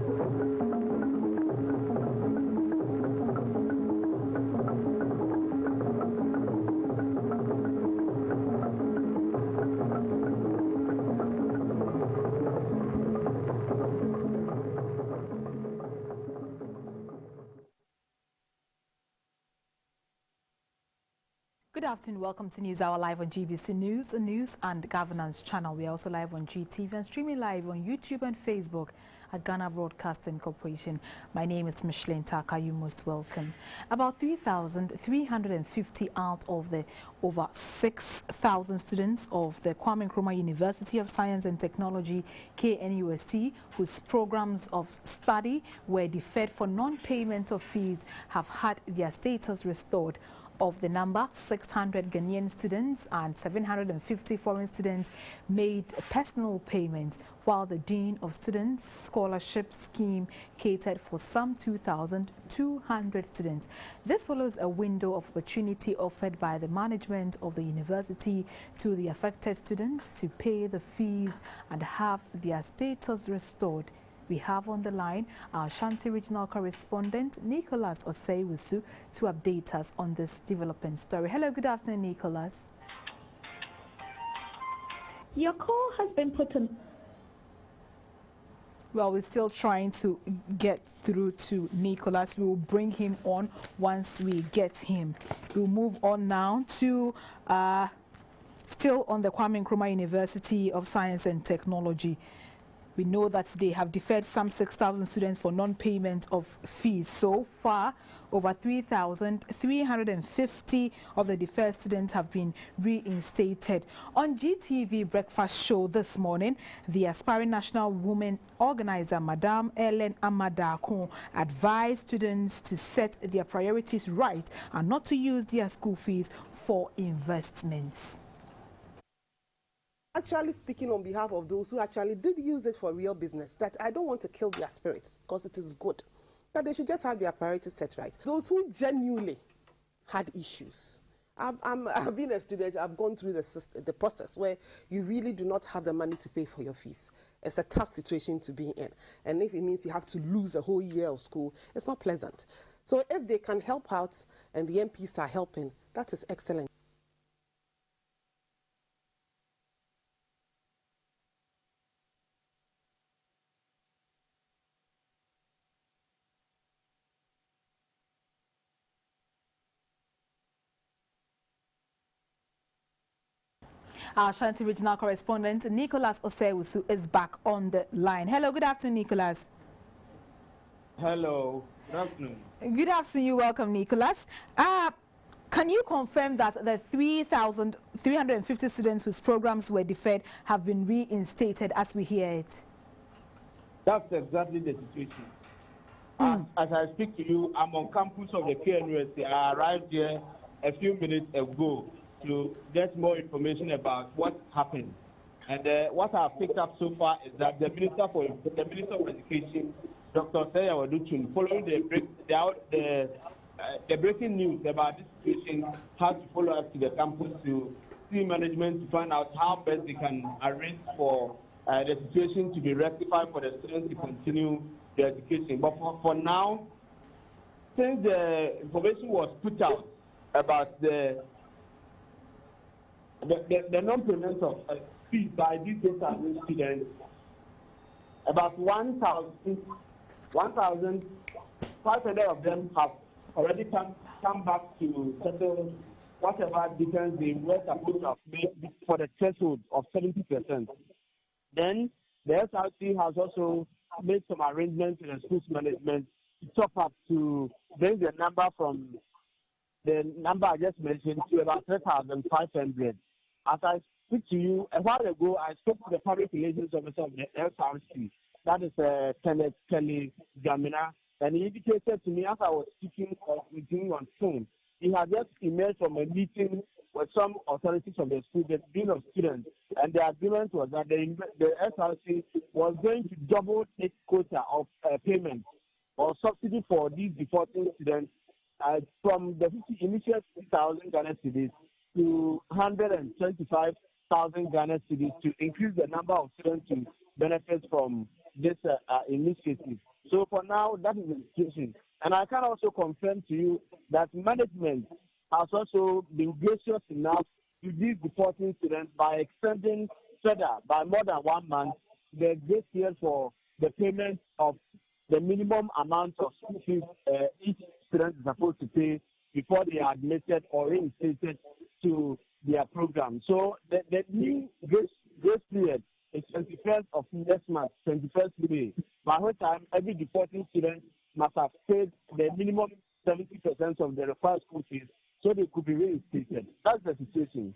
Good afternoon. Welcome to News Hour live on GBC News, a news and governance channel. We are also live on GTV and streaming live on YouTube and Facebook at Ghana Broadcasting Corporation. My name is Micheline Taka. You're most welcome. About 3,350 out of the over 6,000 students of the Kwame Nkrumah University of Science and Technology, KNUST, whose programs of study were deferred for non-payment of fees, have had their status restored. Of the number, 600 Ghanaian students and 750 foreign students made personal payments, while the Dean of Students Scholarship Scheme catered for some 2,200 students. This follows a window of opportunity offered by the management of the university to the affected students to pay the fees and have their status restored. We have on the line our Ashanti Regional Correspondent, Nicholas Osei-Wusu, to update us on this developing story. Hello, good afternoon, Nicholas. Your call has been put on. Well, we're still trying to get through to Nicholas. We will bring him on once we get him. We'll move on now to still on the Kwame Nkrumah University of Science and Technology. We know that they have deferred some 6,000 students for non-payment of fees. So far, over 3,350 of the deferred students have been reinstated. On GTV Breakfast Show this morning, the aspiring national women organizer, Madame Ellen Amadako, advised students to set their priorities right and not to use their school fees for investments. Actually speaking on behalf of those who actually did use it for real business, that I don't want to kill their spirits because it is good, but they should just have their priorities set right. Those who genuinely had issues. I've been a student, I've gone through the process where you really do not have the money to pay for your fees. It's a tough situation to be in. And if it means you have to lose a whole year of school, it's not pleasant. So if they can help out and the MPs are helping, that is excellent. Our Ashanti Regional Correspondent, Nicholas Osei-Wusu, is back on the line. Hello, good afternoon, Nicholas. Hello, good afternoon. Good afternoon, welcome, Nicholas. Can you confirm that the 3,350 students whose programs were deferred have been reinstated as we hear it? That's exactly the situation. As I speak to you, I'm on campus of the KNUST. I arrived here a few minutes ago to get more information about what happened. And what I've picked up so far is that the Minister of Education, Dr. Seya Waduchun, following the breaking news about this situation, had to follow us to the campus to see management to find out how best they can arrange for the situation to be rectified for the students to continue their education. But for now, since the information was put out about the non-payment of fees by these 8,000 students, about 1,500 of them have already come back to settle whatever difference they were supposed to have made for the threshold of 70%. Then the SRC has also made some arrangements in the school's management to top up to bring the number from the number I just mentioned to about 3,500. As I speak to you, a while ago, I spoke to the public relations officer of the SRC, that is Kenneth Kelly Jamina, and he indicated to me as I was speaking with him on phone, he had just emerged from a meeting with some authorities of the school, the dean of students, and the agreement was that the SRC was going to double its quota of payment or subsidy for these defaulting students from the initial 50,000 Ghana cedis to 125,000 Ghana cedis to increase the number of students to benefit from this initiative. So for now, that is the situation. And I can also confirm to you that management has also been gracious enough to these deporting students by extending further by more than 1 month the grace period for the payment of the minimum amount of school fees each student is supposed to pay before they are admitted or reinstated to their program. So the new grace period is 21st of next month, 21st May, by which time every deporting student must have paid the minimum 70% of the required school fees so they could be reinstated. That's the situation.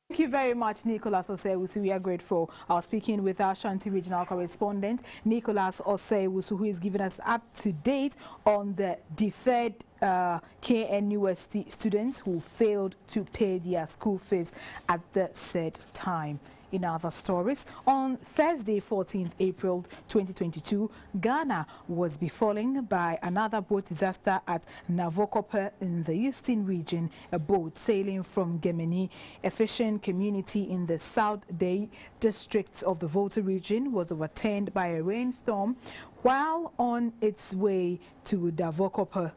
Thank you very much, Nicholas Osei-Wusu. We are grateful. I was speaking with our Ashanti regional correspondent, Nicholas Osei-Wusu, who is giving us up to date on the deferred KNUST students who failed to pay their school fees at the said time. In other stories, on Thursday, 14th April 2022, Ghana was befallen by another boat disaster at Navokope in the eastern region. A boat sailing from Gemini, a fishing community in the South Day districts of the Volta region, was overturned by a rainstorm while on its way to Navokope.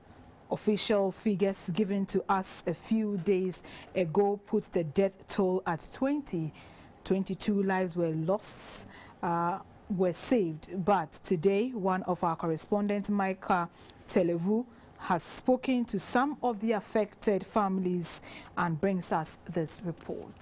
Official figures given to us a few days ago put the death toll at 20. 22 lives were lost, were saved. But today, one of our correspondents, Micah Televu, has spoken to some of the affected families and brings us this report.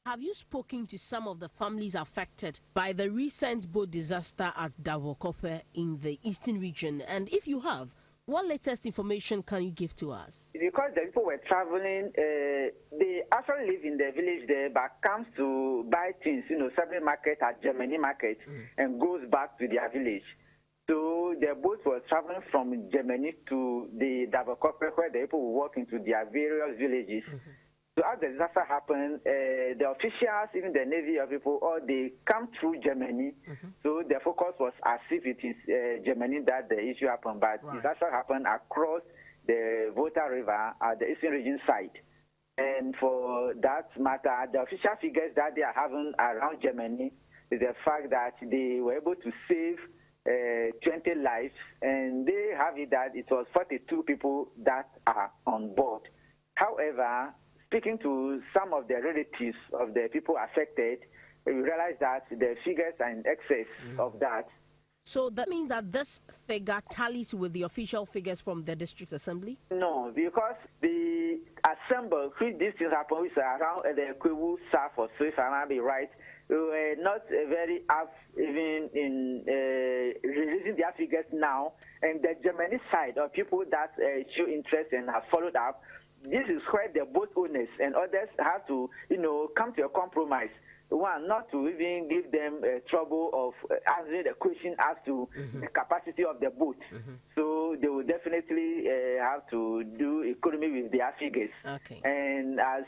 Have you spoken to some of the families affected by the recent boat disaster at Navokope in the eastern region? And if you have, what latest information can you give to us? Because the people were traveling, they actually live in the village there, but comes to buy things, Saturday market at Germany market, and goes back to their village. So the boat was traveling from Germany to the Navokope, where the people will walk into their various villages. So as the disaster happened, the officials, even the Navy of people, all they come through Germany. So the focus was as if it is Germany that the issue happened, but disaster happened across the Volta River at the eastern region side. And for that matter, the official figures that they are having around Germany is the fact that they were able to save 20 lives, and they have it that it was 42 people that are on board. However, speaking to some of the relatives of the people affected, we realized that the figures are in excess of that. So that means that this figure tallies with the official figures from the district assembly? No, because the assembly, which these things happen, which are around the Kwewu South or so, if I might be right, we were not very up even in releasing their figures now. And the Germany side of people that show interest and have followed up, this is where the boat owners and others have to, come to a compromise. One, not to even give them trouble of answering the question as to the capacity of the boat. So they will definitely have to do economy with their figures. Okay. And as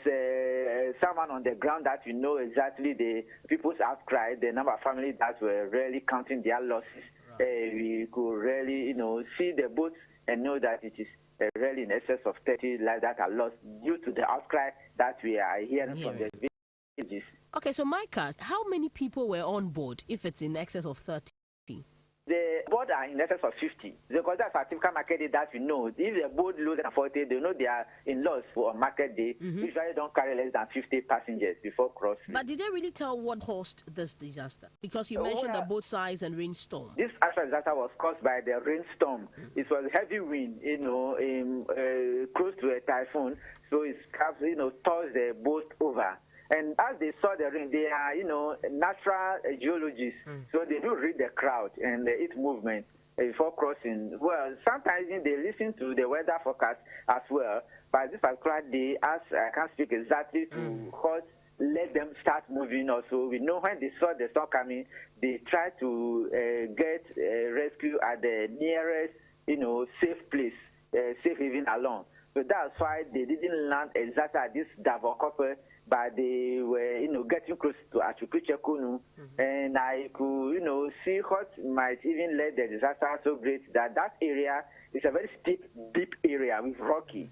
someone on the ground that exactly the people's outcry, the number of families that were really counting their losses, we could really, see the boats and know that it is really in excess of 30 lives that are lost due to the outcry that we are hearing from the villages. Okay, so Micah, how many people were on board if it's in excess of 30? The boat are in excess of 50 because that's a typical market day that we know. If the boat loads than 40, they know they are in loss for a market day. Usually don't carry less than 50 passengers before crossing. But did they really tell what caused this disaster? Because you mentioned the boat size and rainstorm. This actual disaster was caused by the rainstorm. It was heavy wind, close to a typhoon, so it tossed the boat over. And as they saw the rain, they are, natural geologists, so they do read the crowd and its movement before crossing. Well, sometimes they listen to the weather forecast as well, but this particular day, as I can't speak exactly to what let them start moving also. We know when they saw the storm coming, they tried to get rescue at the nearest, safe place, safe haven along. So that's why they didn't land exactly at this Navokope, but they were, getting close to Achukuchekunu, and I could, see what might even let the disaster so great that area is a very steep, deep area with rocky.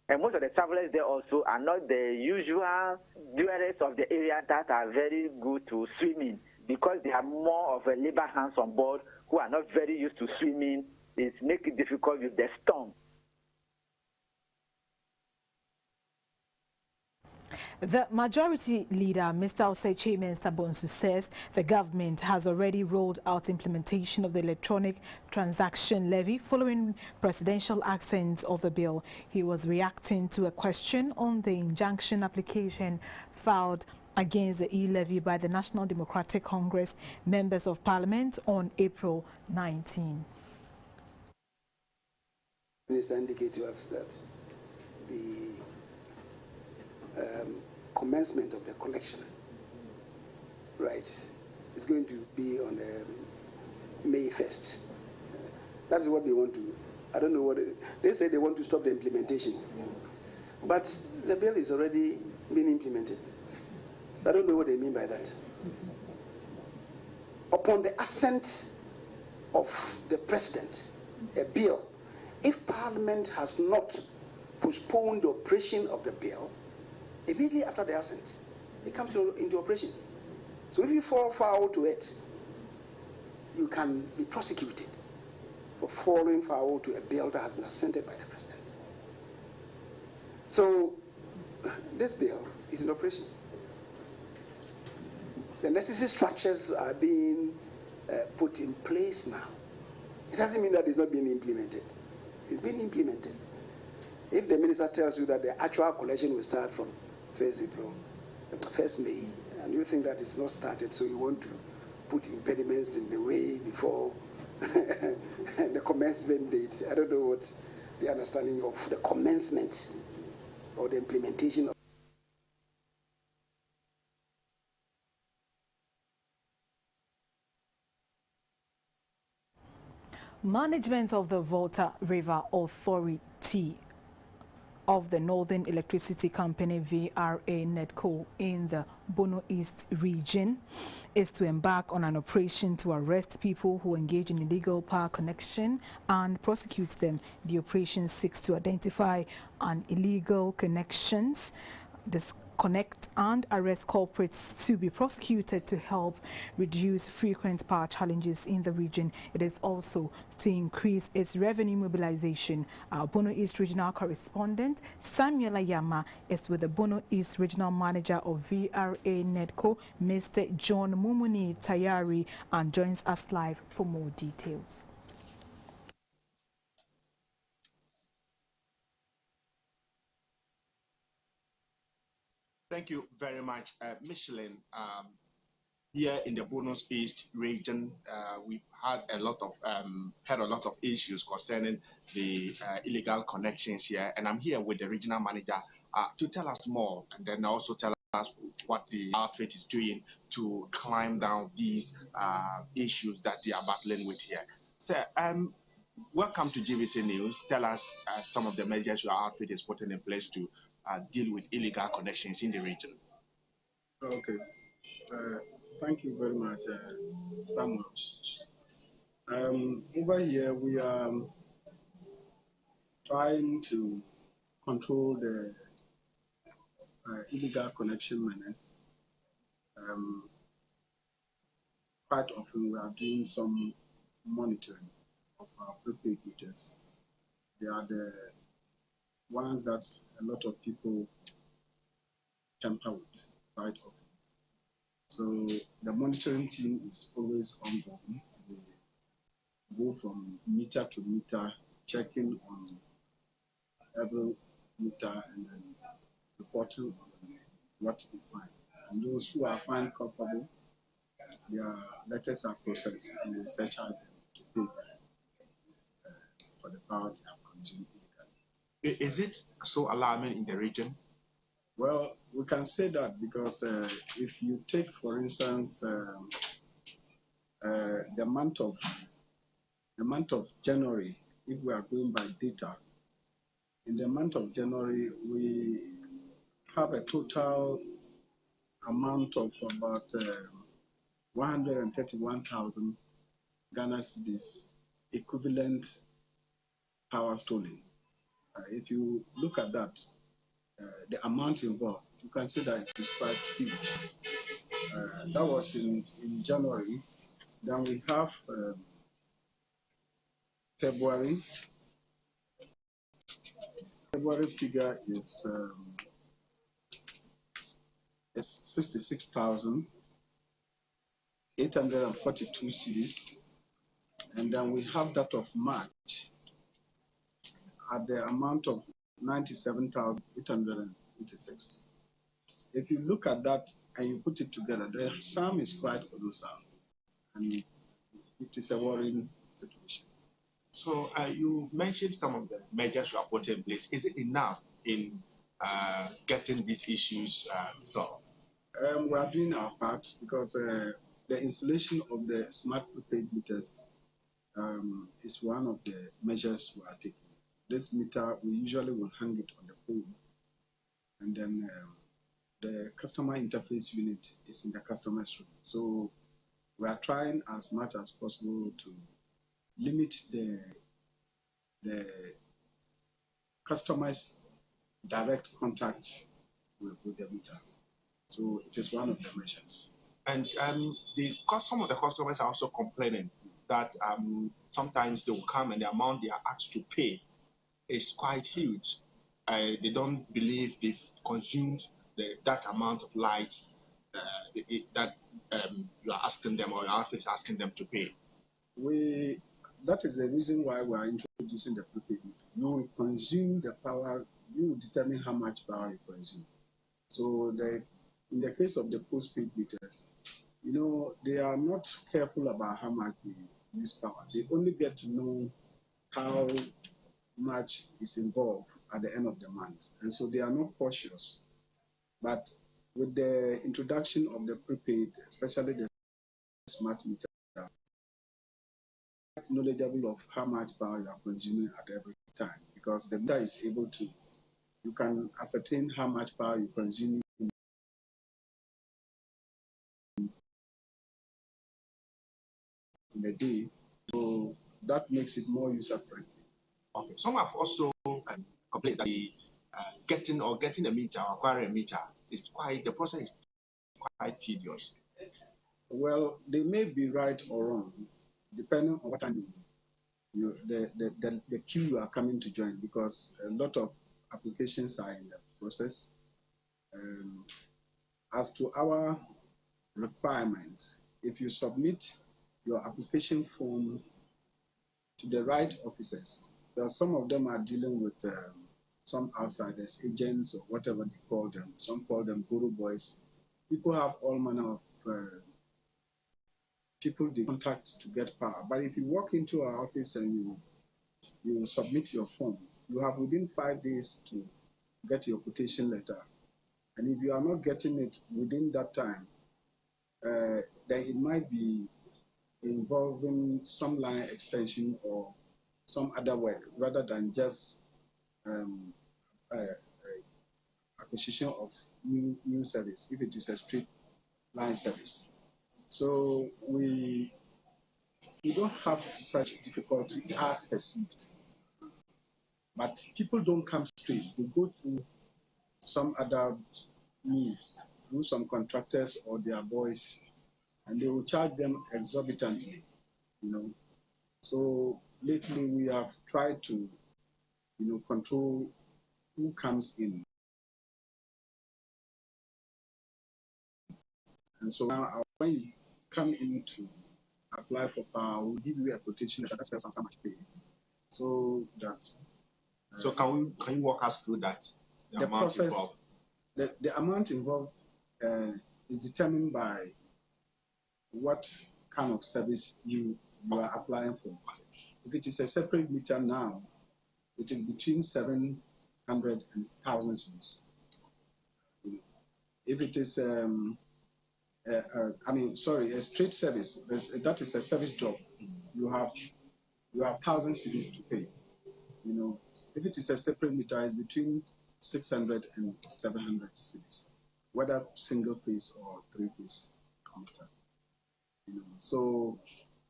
And most of the travelers there also are not the usual dwellers of the area that are very good to swimming. because there are more of a labor hands on board who are not very used to swimming, it makes it difficult with the storm. The majority leader, Mr. Osechimen Sabonsu, says the government has already rolled out implementation of the electronic transaction levy following presidential accents of the bill. He was reacting to a question on the injunction application filed against the e-levy by the National Democratic Congress members of parliament on April 19. The minister indicated to us that the commencement of the collection, right, is going to be on May 1st. That is what they want to. I don't know what they say. They want to stop the implementation, but the bill is already being implemented. I don't know what they mean by that. Upon the assent of the president, a bill, if Parliament has not postponed the operation of the bill, immediately after the assent, it comes into operation. So if you fall foul to it, you can be prosecuted for falling foul to a bill that has been assented by the president. So this bill is in operation. The necessary structures are being put in place now. It doesn't mean that it's not being implemented. It's being implemented. If the minister tells you that the actual collection will start from 1st April, 1st May, and you think that it's not started, so you want to put impediments in the way before the commencement date, I don't know what the understanding of the commencement or the implementation of. Management of the Volta River Authority of the Northern Electricity Company VRA NEDCO in the Bono East region is to embark on an operation to arrest people who engage in illegal power connection and prosecute them. The operation seeks to identify illegal connections, disconnect and arrest culprits to be prosecuted to help reduce frequent power challenges in the region. It is also to increase its revenue mobilization. Our Bono East regional correspondent Samuel Ayama is with the Bono East regional manager of VRA NEDCO, Mr. John Mumuni Tayari, and joins us live for more details. Thank you very much, Michelin. Here in the Bono East region, we've had a lot of issues concerning the illegal connections here, and I'm here with the regional manager to tell us more, and then also tell us what the outfit is doing to climb down these issues that they are battling with here. So, welcome to GBC News. Tell us some of the measures your outfit is putting in place to deal with illegal connections in the region. Okay. Thank you very much, Samuel. Over here, we are trying to control the illegal connection menace. Quite often, we are doing some monitoring of our prepaid meters. They are the ones that a lot of people tamper with quite often. So the monitoring team is always ongoing. We go from meter to meter, checking on every meter and then reporting on what we find. And those who are found culpable, their letters are processed and we search out them to pay for the power they have consumed illegally. Is it so alarming in the region? Well, we can say that because if you take, for instance, the month of January, if we are going by data, in the month of January, we have a total amount of about 131,000 Ghana cedis equivalent power stolen. If you look at that, the amount involved, you can see that it is quite huge. That was in January. Then we have February. February figure is 66,842 cedis. And then we have that of March at the amount of 97,886. If you look at that and you put it together, the sum is quite colossal, and it is a worrying situation. So you mentioned some of the measures you are putting in place. Is it enough in getting these issues solved? We are doing our part because the installation of the smart prepaid meters is one of the measures we are taking. This meter, we usually will hang it on the pole, and then the customer interface unit is in the customer's room. So we are trying as much as possible to limit the customer's direct contact with the meter. So it is one of the measures. And some of the customers are also complaining that sometimes they will come and the amount they are asked to pay is quite huge. They don't believe they've consumed that amount of lights that you are asking them, or your outfit is asking them to pay. That is the reason why we are introducing the prepaid meter. You will consume the power, you will determine how much power you consume. So in the case of the postpaid meters, they are not careful about how much they use power. They only get to know how much is involved at the end of the month. And so they are not cautious. But with the introduction of the prepaid, especially the smart meter, knowledgeable of how much power you are consuming at every time, because the meter is able to, you can ascertain how much power you consume in a day. So that makes it more user-friendly. Okay. Some have also complained that getting a meter or acquiring a meter the process is quite tedious. Well, they may be right or wrong, depending on what time the queue you are coming to join, because a lot of applications are in the process. As to our requirement, if you submit your application form to the right officers, because some of them are dealing with some outsiders, agents or whatever they call them. Some call them guru boys. People have all manner of people they contact to get power. But if you walk into our office and you submit your form, you have within 5 days to get your quotation letter. And if you are not getting it within that time, then it might be involving some line extension or some other work rather than just acquisition of new service, if it is a straight line service. So we don't have such difficulty as perceived. But people don't come straight. They go through some other means, through some contractors or their boys, and they will charge them exorbitantly, So lately we have tried to, control who comes in. And so now when you come in to apply for power, we'll give you a quotation that says how much pay. So that. So can you walk us through that? The amount process involved? The amount involved is determined by what kind of service you are applying for. If it is a separate meter now, it is between 700 and 1,000 cedis. If it is, a straight service, that is a service job, you have 1,000 cedis to pay. If it is a separate meter, it's between 600 and 700 cedis, whether single phase or three-phase meter. So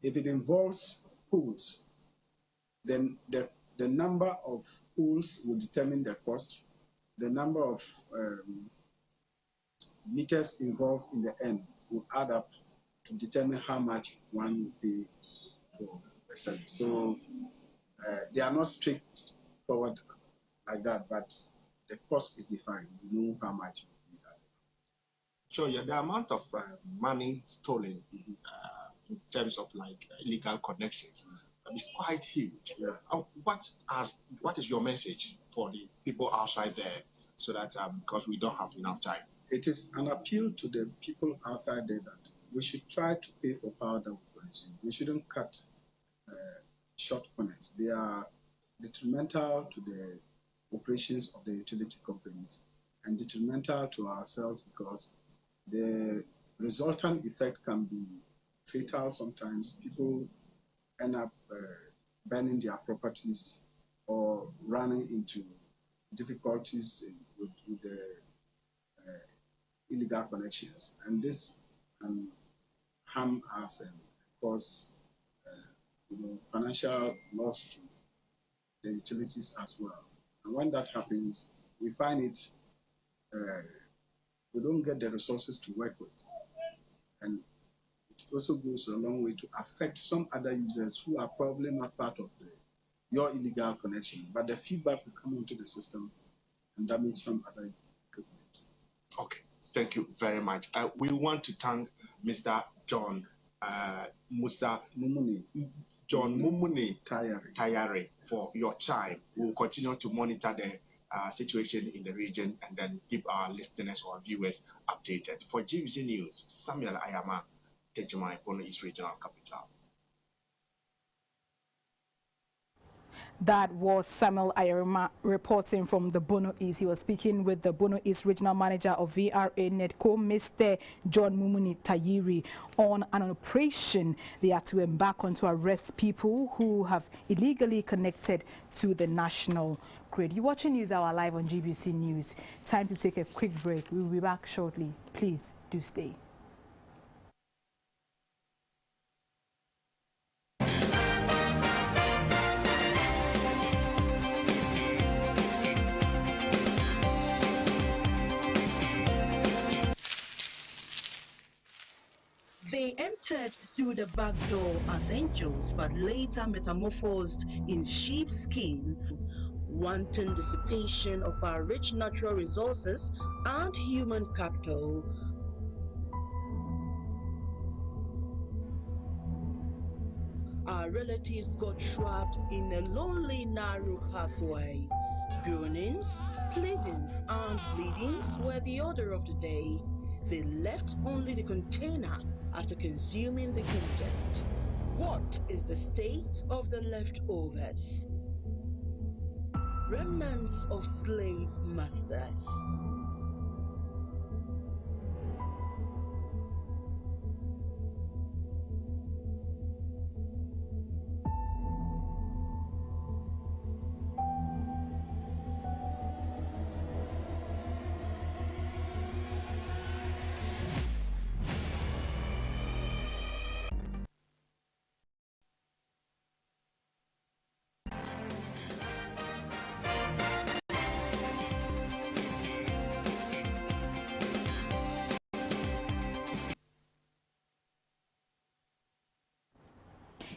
if it involves pools, then the number of pools will determine the cost. The number of meters involved in the end will add up to determine how much one will pay for the service. So they are not strict forward like that, but the cost is defined. You know how much. So yeah, the amount of money stolen in terms of like illegal connections is quite huge. Yeah. What is your message for the people outside there, so that because we don't have enough time? It is an appeal to the people outside there that we should try to pay for power that we consume. We shouldn't cut short corners. They are detrimental to the operations of the utility companies and detrimental to ourselves, because the resultant effect can be fatal sometimes. People end up burning their properties or running into difficulties with the illegal connections, and this can harm us and cause financial loss to the utilities as well. And when that happens, we find it we don't get the resources to work with, and it also goes a long way to affect some other users who are probably not part of your illegal connection, but the feedback will come into the system and damage some other equipment. Okay, thank you very much. We want to thank Mr. John Mumuni Tayari for your time. We'll continue to monitor the situation in the region and then keep our listeners or viewers updated. For GBC News, Samuel Ayama, Tejumai, Bono East Regional Capital. That was Samuel Ayerma reporting from the Bono East. He was speaking with the Bono East Regional Manager of VRA Netco, Mr. John Mumuni Tayiri, on an operation they are to embark on to arrest people who have illegally connected to the national grid. You're watching News Hour live on GBC News. Time to take a quick break. We'll be back shortly. Please do stay. They entered through the back door as angels, but later metamorphosed in sheepskin. Wanton dissipation of our rich natural resources and human capital. Our relatives got trapped in a lonely, narrow pathway. Groanings, pleadings, and bleedings were the order of the day. They left only the container after consuming the content. What is the state of the leftovers? Remnants of slave masters.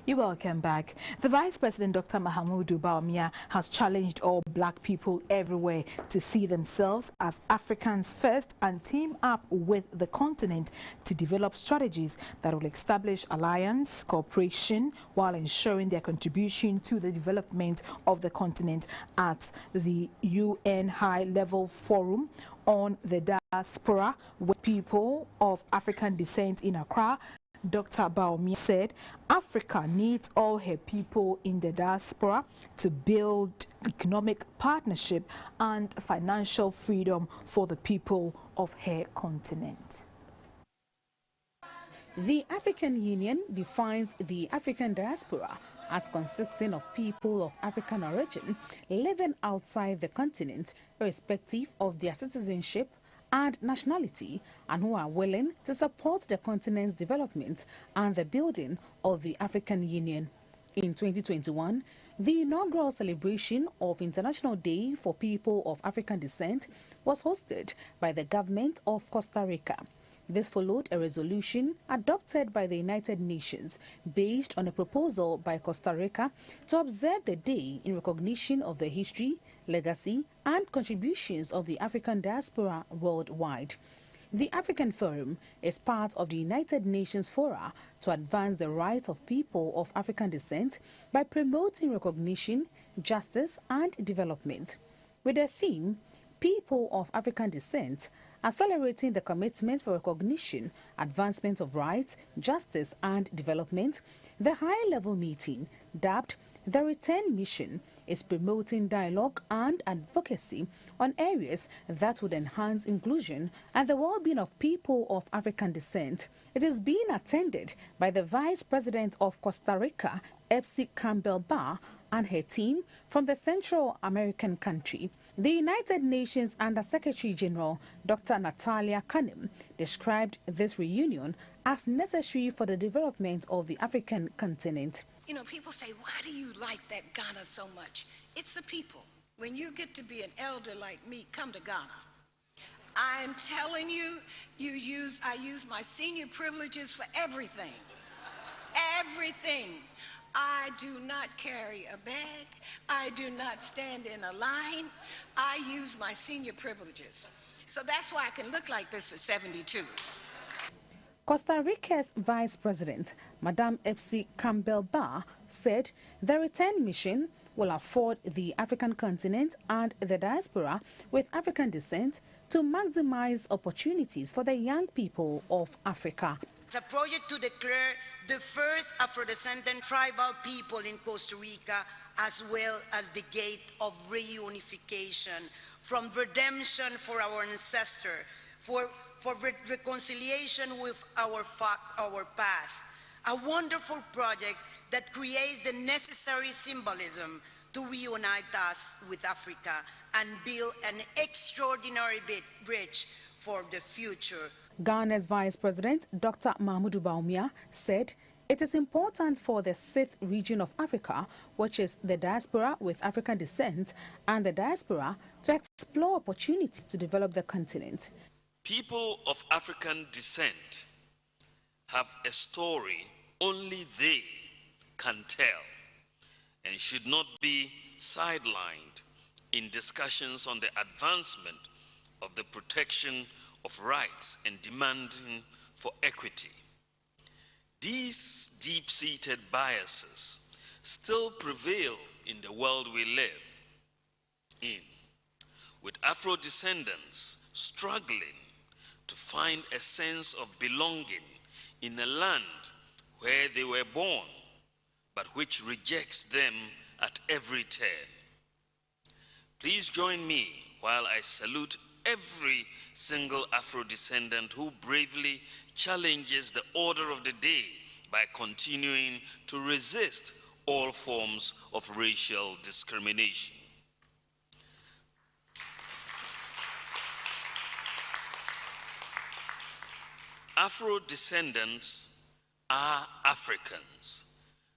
You're welcome back. The Vice President, Dr. Mahamudu Bawumia, has challenged all black people everywhere to see themselves as Africans first and team up with the continent to develop strategies that will establish alliance, cooperation, while ensuring their contribution to the development of the continent at the UN High-Level Forum on the Diaspora with People of African Descent in Accra. Dr. Bawumia said Africa needs all her people in the diaspora to build economic partnership and financial freedom for the people of her continent. The African Union defines the African diaspora as consisting of people of African origin living outside the continent, irrespective of their citizenship and nationality, and who are willing to support the continent's development and the building of the African Union. In 2021, the inaugural celebration of International Day for People of African Descent was hosted by the government of Costa Rica. This followed a resolution adopted by the United Nations based on a proposal by Costa Rica to observe the day in recognition of the history, legacy, and contributions of the African diaspora worldwide. The African Forum is part of the United Nations Fora to advance the rights of people of African descent by promoting recognition, justice, and development. With the theme, People of African Descent, accelerating the commitment for recognition, advancement of rights, justice, and development, the high-level meeting, dubbed the Return Mission, is promoting dialogue and advocacy on areas that would enhance inclusion and the well-being of people of African descent. It is being attended by the Vice President of Costa Rica, Epsi Campbell-Barr, and her team from the Central American country. The United Nations Under-Secretary General, Dr. Natalia Kanem, described this reunion as necessary for the development of the African continent. You know, people say, why do you like that Ghana so much? It's the people. When you get to be an elder like me, come to Ghana. I'm telling you, I use my senior privileges for everything. Everything. I do not carry a bag. I do not stand in a line. I use my senior privileges. So that's why I can look like this at 72. Costa Rica's Vice President, Madame Epsi Campbell-Barr, said the Return Mission will afford the African continent and the diaspora with African descent to maximize opportunities for the young people of Africa. It's a project to declare the first Afro-descendant tribal people in Costa Rica, as well as the gate of reunification, from redemption for our ancestor, for reconciliation with our past. A wonderful project that creates the necessary symbolism to reunite us with Africa and build an extraordinary bridge for the future. Ghana's Vice President, Dr. Mahmoud Bawumia, said it is important for the 6th region of Africa, which is the diaspora with African descent, and the diaspora to explore opportunities to develop the continent. People of African descent have a story only they can tell and should not be sidelined in discussions on the advancement of the protection of rights and demanding for equity. These deep-seated biases still prevail in the world we live in, with Afro-descendants struggling to find a sense of belonging in a land where they were born, but which rejects them at every turn. Please join me while I salute every single Afro-descendant who bravely challenges the order of the day by continuing to resist all forms of racial discrimination. Afro-descendants are Africans,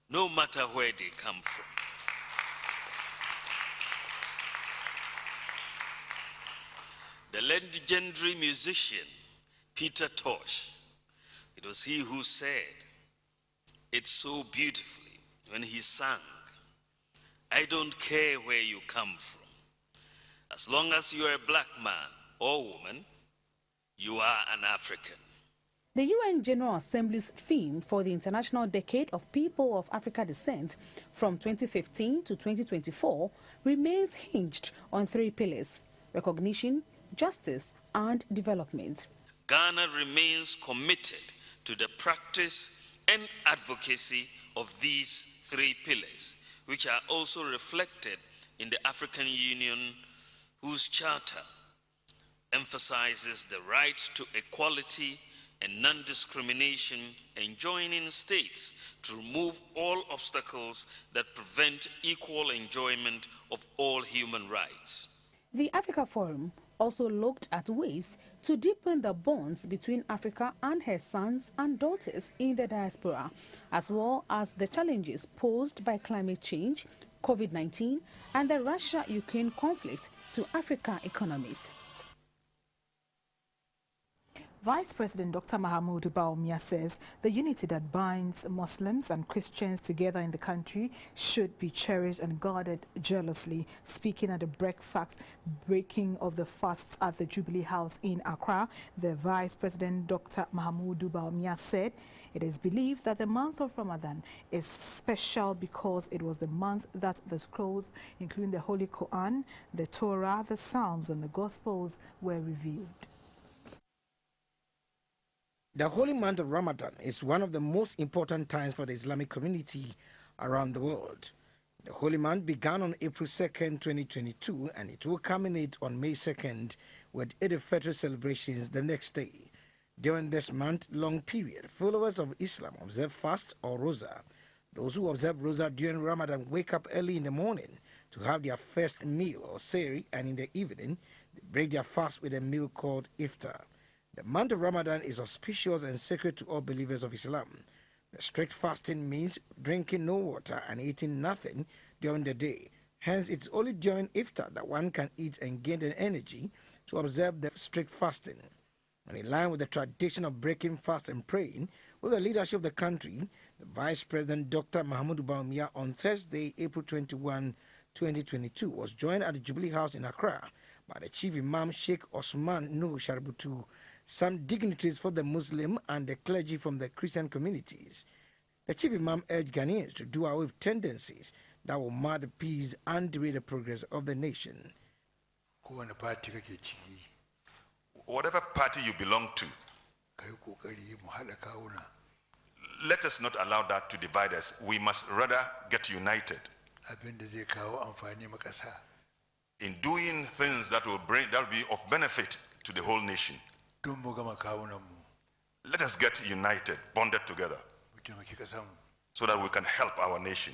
no matter where they come from. The legendary musician Peter Tosh, it was he who said it so beautifully when he sang, "I don't care where you come from. As long as you are a black man or woman, you are an African." The UN General Assembly's theme for the International Decade of People of Africa Descent from 2015 to 2024 remains hinged on 3 pillars: recognition, justice, and development. Ghana remains committed to the practice and advocacy of these 3 pillars, which are also reflected in the African Union, whose charter emphasizes the right to equality and non-discrimination, enjoining states to remove all obstacles that prevent equal enjoyment of all human rights. The Africa Forum also looked at ways to deepen the bonds between Africa and her sons and daughters in the diaspora, as well as the challenges posed by climate change, COVID-19, and the Russia-Ukraine conflict to African economies. Vice President Dr. Mahamudu Bawumia says the unity that binds Muslims and Christians together in the country should be cherished and guarded jealously. Speaking at the breaking of the fasts at the Jubilee House in Accra, the Vice President Dr. Mahamudu Bawumia said it is believed that the month of Ramadan is special because it was the month that the scrolls, including the Holy Quran, the Torah, the Psalms and the Gospels, were revealed. The holy month of Ramadan is one of the most important times for the Islamic community around the world. The holy month began on April 2nd, 2022, and it will culminate on May 2nd with Eid al-Fitr celebrations the next day. During this month-long period, followers of Islam observe fast or roza. Those who observe roza during Ramadan wake up early in the morning to have their first meal or sehri, and in the evening, they break their fast with a meal called iftar. The month of Ramadan is auspicious and sacred to all believers of Islam. The strict fasting means drinking no water and eating nothing during the day. Hence, it's only during iftar that one can eat and gain the energy to observe the strict fasting. And in line with the tradition of breaking fast and praying, with the leadership of the country, the Vice President Dr. Mahamudu Bawumia on Thursday, April 21, 2022, was joined at the Jubilee House in Accra by the Chief Imam Sheikh Osman Nuhu Sharbutu, some dignitaries for the Muslim and the clergy from the Christian communities. The Chief Imam urged Ghanaians to do away with tendencies that will mar the peace and derail the progress of the nation. Whatever party you belong to, let us not allow that to divide us. We must rather get united in doing things that will be of benefit to the whole nation. Let us get united, bonded together, so that we can help our nation.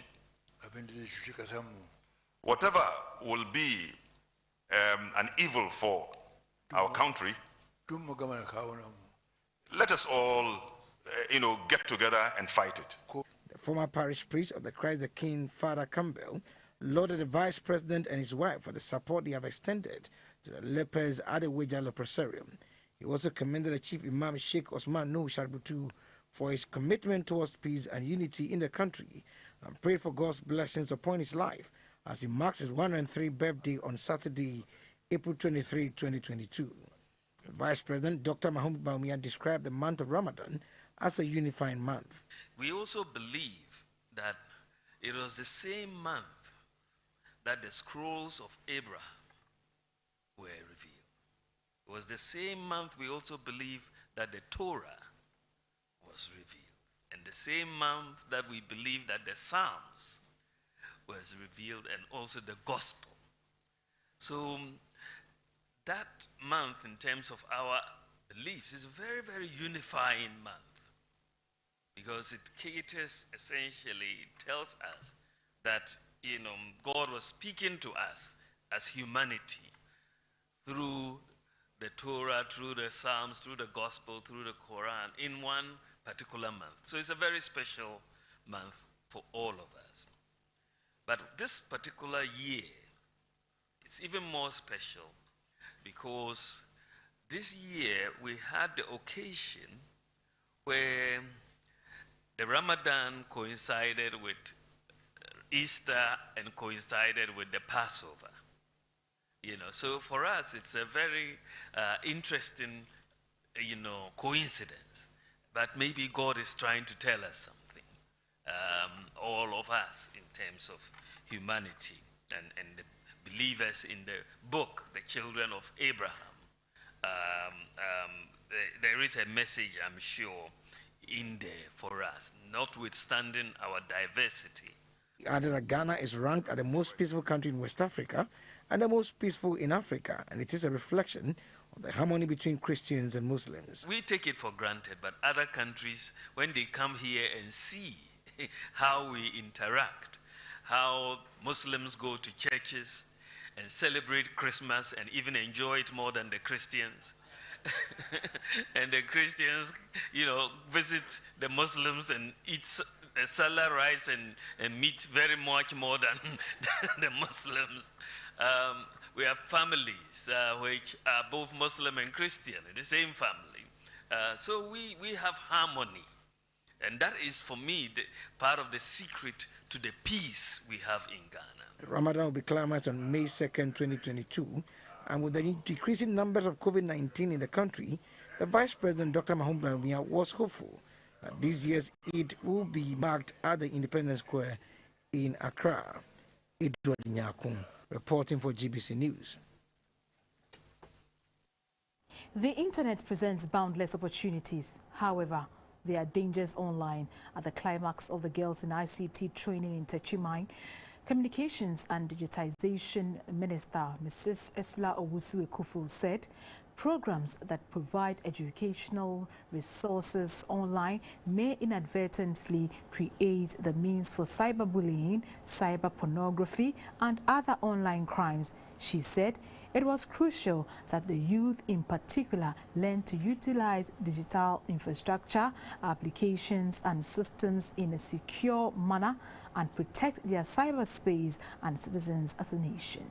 Whatever will be an evil for our country, let us all, get together and fight it. The former parish priest of the Christ the King, Father Campbell, lauded the Vice President and his wife for the support they have extended to the lepers at the Weja Leprosarium. He also commended the Chief Imam Sheikh Osman Nuhu Sharbutu for his commitment towards peace and unity in the country and prayed for God's blessings upon his life as he marks his 103rd birthday on Saturday, April 23, 2022. The Vice President Dr. Mahamudu Bawumia described the month of Ramadan as a unifying month. We also believe that it was the same month that the scrolls of Abraham were revealed. It was the same month we also believe that the Torah was revealed. And the same month that we believe that the Psalms was revealed and also the Gospel. So that month in terms of our beliefs is a very, very unifying month because it caters essentially, it tells us that, God was speaking to us as humanity through the Torah, through the Psalms, through the Gospel, through the Quran, in one particular month. So it's a very special month for all of us. But this particular year, it's even more special because this year we had the occasion where the Ramadan coincided with Easter and coincided with the Passover. So for us, it's a very interesting, coincidence. But maybe God is trying to tell us something, all of us, in terms of humanity and the believers in the book, the children of Abraham. There is a message, I'm sure, in there for us, notwithstanding our diversity. He added that Ghana is ranked as the most peaceful country in West Africa and the most peaceful in Africa, and it is a reflection of the harmony between Christians and Muslims. We take it for granted, but other countries, when they come here and see how we interact, how Muslims go to churches and celebrate Christmas and even enjoy it more than the Christians, and the Christians, visit the Muslims and eat salad, rice, and meat very much more than the Muslims. We have families which are both Muslim and Christian in the same family. So we have harmony. And that is, for me, part of the secret to the peace we have in Ghana. Ramadan will be climaxed on May 2nd, 2022. And with the decreasing numbers of COVID-19 in the country, the Vice President, Dr. Mahmoud Bawumia, was hopeful that this year's Eid will be marked at the Independence Square in Accra. Edward Nyakun, reporting for GBC News. The internet presents boundless opportunities. However, there are dangers online. At the climax of the Girls in ICT training in Techimai, Communications and Digitization Minister Mrs. Esla Owusu-Ekufu said programs that provide educational resources online may inadvertently create the means for cyberbullying, cyber pornography, and other online crimes. She said it was crucial that the youth in particular learn to utilize digital infrastructure, applications and systems in a secure manner and protect their cyberspace and citizens as a nation.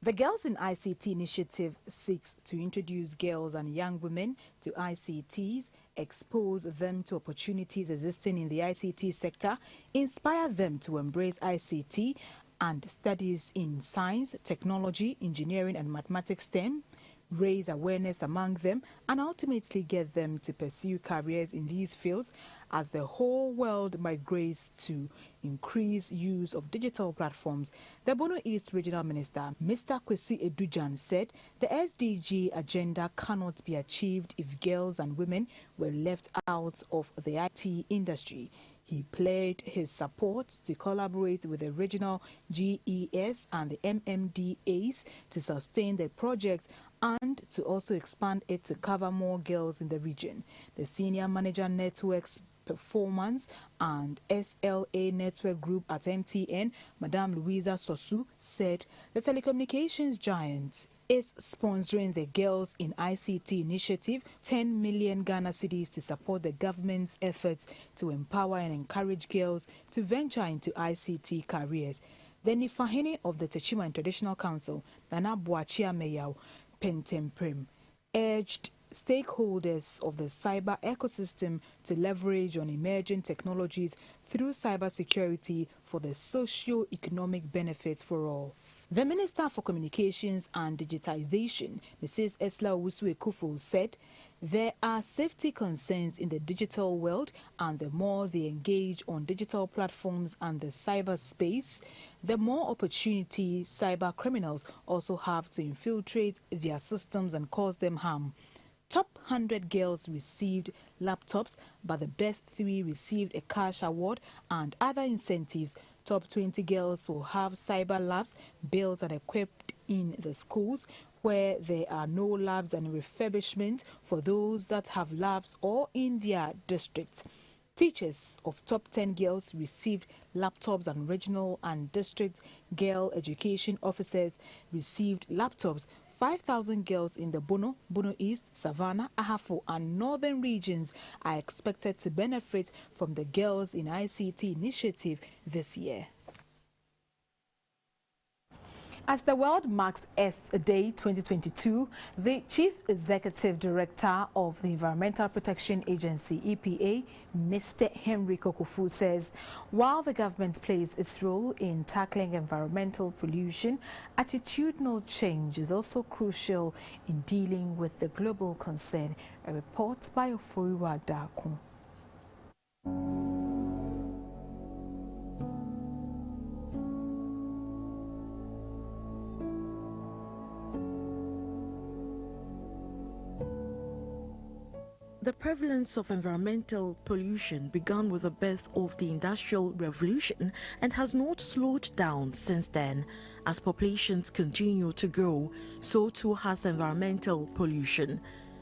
The Girls in ICT initiative seeks to introduce girls and young women to ICTs, expose them to opportunities existing in the ICT sector, inspire them to embrace ICT and studies in science, technology, engineering and mathematics STEM, raise awareness among them and ultimately get them to pursue careers in these fields as the whole world migrates to increase use of digital platforms. The Bono East Regional Minister, Mr. Kwesi Edujan, said the SDG agenda cannot be achieved if girls and women were left out of the IT industry. He pledged his support to collaborate with the regional GES and the MMDAs to sustain the project and to also expand it to cover more girls in the region. The Senior Manager Networks Performance and SLA Network Group at MTN, Madame Louisa Sosu, said the telecommunications giant is sponsoring the Girls in ICT initiative, 10 million Ghana cedis to support the government's efforts to empower and encourage girls to venture into ICT careers. The Nifahene of the Techimai Traditional Council, Nana Boachia Meyao Pentemprem, urged stakeholders of the cyber ecosystem to leverage on emerging technologies through cybersecurity for the socio-economic benefits for all. The Minister for Communications and Digitization, Mrs. Esla Owusu-Ekufu, said there are safety concerns in the digital world, and the more they engage on digital platforms and the cyberspace, the more opportunity cyber criminals also have to infiltrate their systems and cause them harm. Top 100 girls received laptops, but the best 3 received a cash award and other incentives. Top 20 girls will have cyber labs built and equipped in the schools where there are no labs, and refurbishment for those that have labs or in their districts. Teachers of top 10 girls received laptops, and regional and district girl education officers received laptops. 5,000 girls in the Bono East, Savannah, Ahafo and northern regions are expected to benefit from the Girls in ICT initiative this year. As the world marks Earth Day 2022, the Chief Executive Director of the Environmental Protection Agency, EPA, Mr. Henry Kokofu, says while the government plays its role in tackling environmental pollution, attitudinal change is also crucial in dealing with the global concern. A report by Oforiwa Daku. The prevalence of environmental pollution began with the birth of the Industrial Revolution and has not slowed down since then. As populations continue to grow, so too has environmental pollution.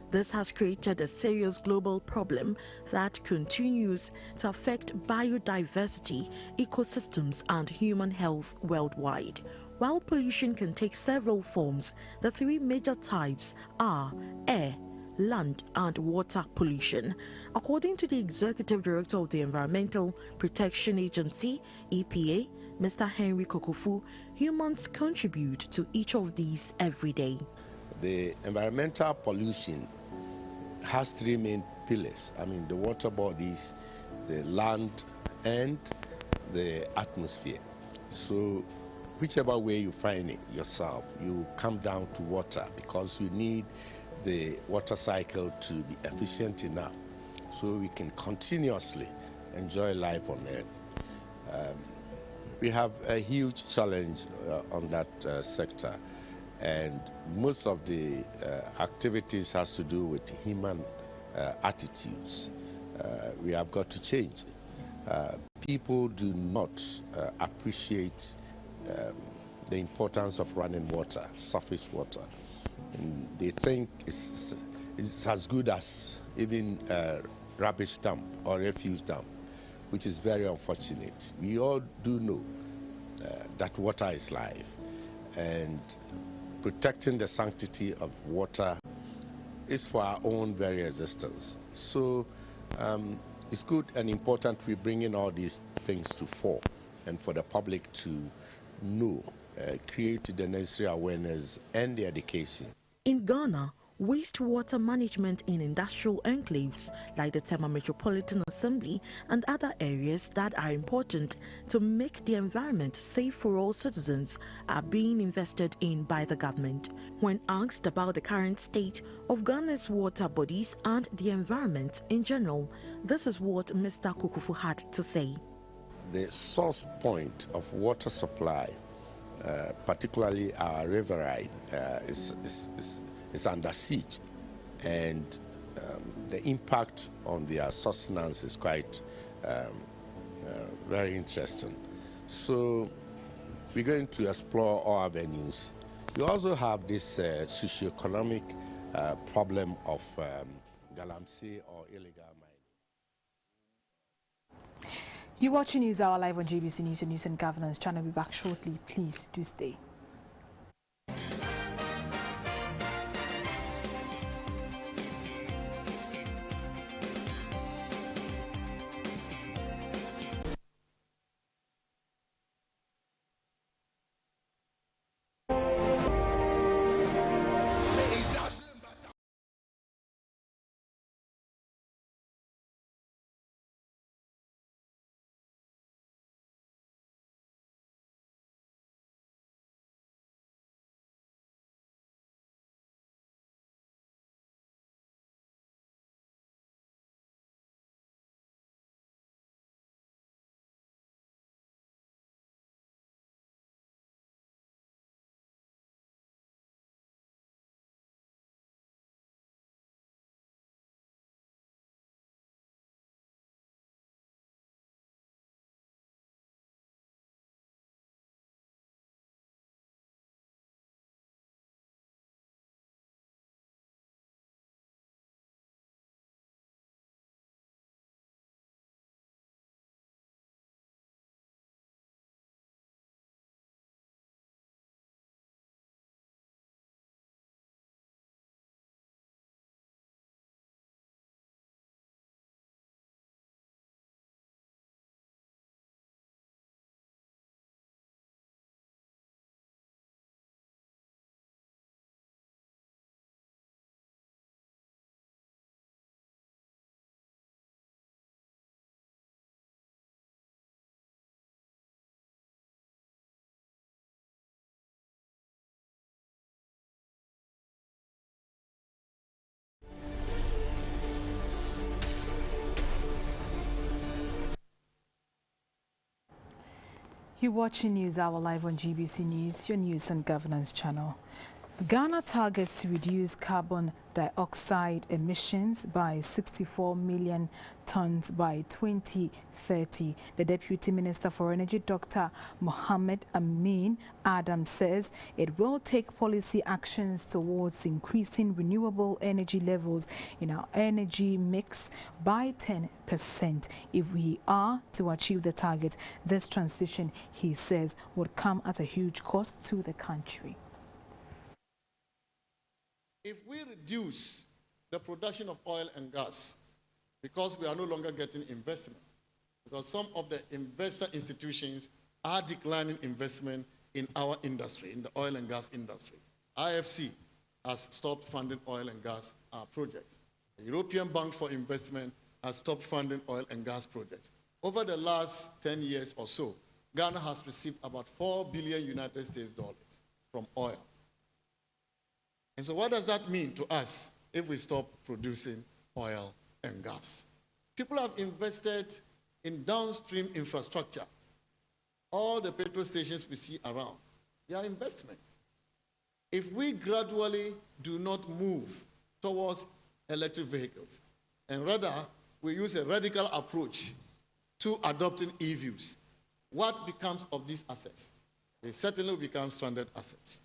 This has created a serious global problem that continues to affect biodiversity, ecosystems, and human health worldwide. While pollution can take several forms, the 3 major types are air, land and water pollution. According to the Executive Director of the Environmental Protection Agency, EPA, Mr. Henry Kokofu, humans contribute to each of these every day. The environmental pollution has three main pillars. I mean, the water bodies, the land, and the atmosphere. So whichever way you find it yourself, you come down to water because you need the water cycle to be efficient enough so we can continuously enjoy life on Earth. We have a huge challenge on that sector, and most of the activities has to do with human attitudes. We have got to change. People do not appreciate the importance of running water, surface water. And they think it's as good as even a rubbish dump or refuse dump, which is very unfortunate. We all do know that water is life, and protecting the sanctity of water is for our own very existence. So it's good and important we bring in all these things to fore and for the public to know, create the necessary awareness and the education. In Ghana, wastewater management in industrial enclaves like the Tema Metropolitan Assembly and other areas that are important to make the environment safe for all citizens are being invested in by the government. When asked about the current state of Ghana's water bodies and the environment in general, this is what Mr. Kukufu had to say. The source point of water supply, particularly our riverine, is under siege, and the impact on their sustenance is quite very interesting. So we're going to explore all avenues. We also have this socioeconomic problem of galamsey or illegal mining. You're watching News Hour live on GBC News and News and Governance channel. We'll be back shortly. Please do stay. You're watching News Hour live on GBC News, your news and governance channel. Ghana targets to reduce carbon dioxide emissions by 64 million tons by 2030. The Deputy Minister for Energy, Dr. Mohammed Amin Adam, says it will take policy actions towards increasing renewable energy levels in our energy mix by 10%. If we are to achieve the target, this transition, he says, would come at a huge cost to the country. If we reduce the production of oil and gas, because we are no longer getting investment, because some of the investor institutions are declining investment in our industry, in the oil and gas industry. IFC has stopped funding oil and gas projects. The European Bank for Investment has stopped funding oil and gas projects. Over the last 10 years or so, Ghana has received about $4 billion United States dollars from oil. And so what does that mean to us if we stop producing oil and gas? People have invested in downstream infrastructure. All the petrol stations we see around, they are investment. If we gradually do not move towards electric vehicles, and rather we use a radical approach to adopting EVs, what becomes of these assets? They certainly become stranded assets.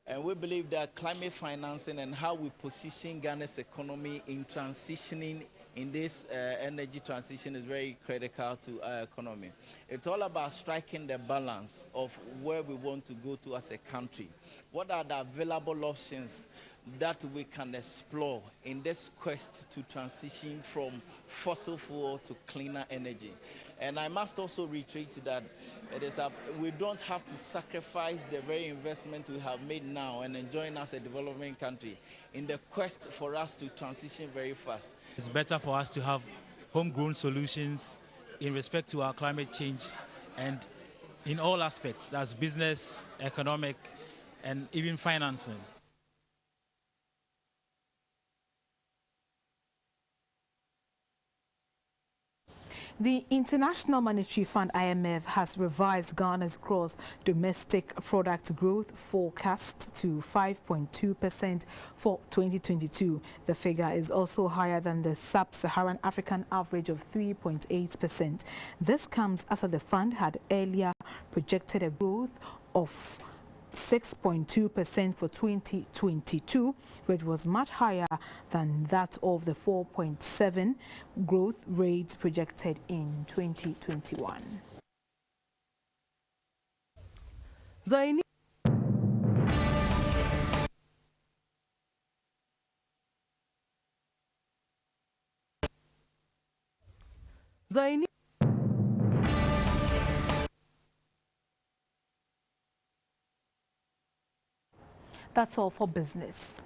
And we believe that climate financing and how we position Ghana's economy in transitioning in this energy transition is very critical to our economy. It's all about striking the balance of where we want to go to as a country. What are the available options that we can explore in this quest to transition from fossil fuel to cleaner energy? And I must also reiterate that we don't have to sacrifice the very investment we have made now and enjoying as a developing country in the quest for us to transition very fast. It's better for us to have homegrown solutions in respect to our climate change and in all aspects, that's business, economic, and even financing. The International Monetary Fund (IMF) has revised Ghana's gross domestic product growth forecast to 5.2% for 2022. The figure is also higher than the sub-Saharan African average of 3.8%. This comes after the fund had earlier projected a growth of 6.2% for 2022, which was much higher than that of the 4.7% growth rate projected in 2021. That's all for business.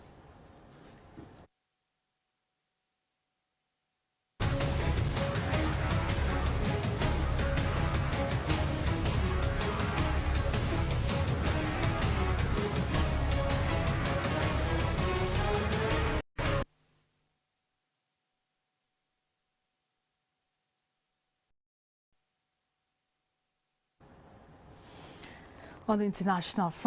On the international front,